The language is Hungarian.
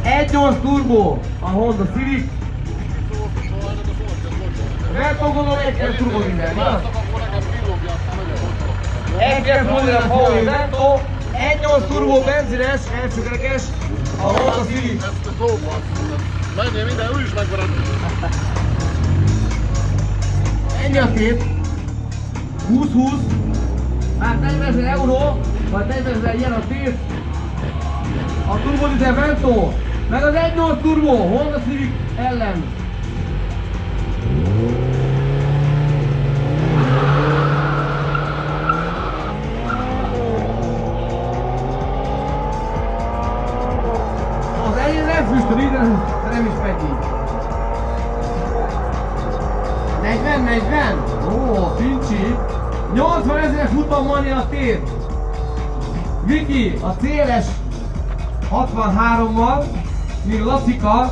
1.8 turbo a Honda Civic. Vento gondolom 1.9 turbo minden, igaz? 1.9 modell a VW Vento, 1.8 turbo benzines, elsőkerekes a Honda Civic. Menjél minden, ő is megmarad. Ennyi a kép. 20-20. Hát 40 000 euró, vagy 40 000 ilyen a tét. A turbodizel Vento, meg az 1.8 turbo Honda Civic ellen. Az eljön nem füstöd, de nem is megy így. 40. Ó, fincsi. 80 000-es úton van a tét. Viki, a CLS 63-mal, míg Lacika